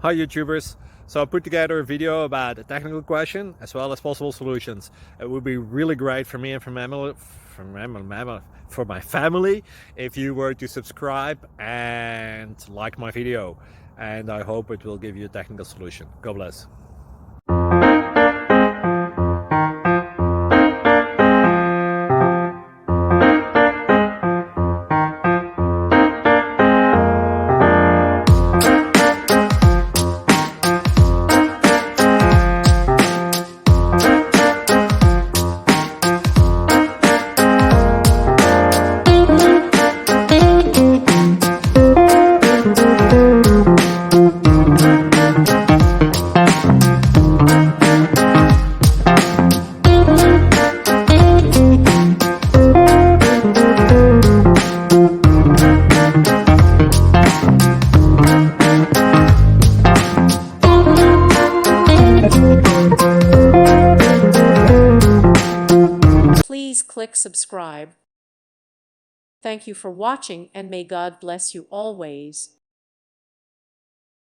Hi YouTubers. So I put together a video about a technical question as well as possible solutions. It would be really great for me and for my family if you were to subscribe and like my video, and I hope it will give you a technical solution. God bless. Please click subscribe. Thank you for watching, and may God bless you always.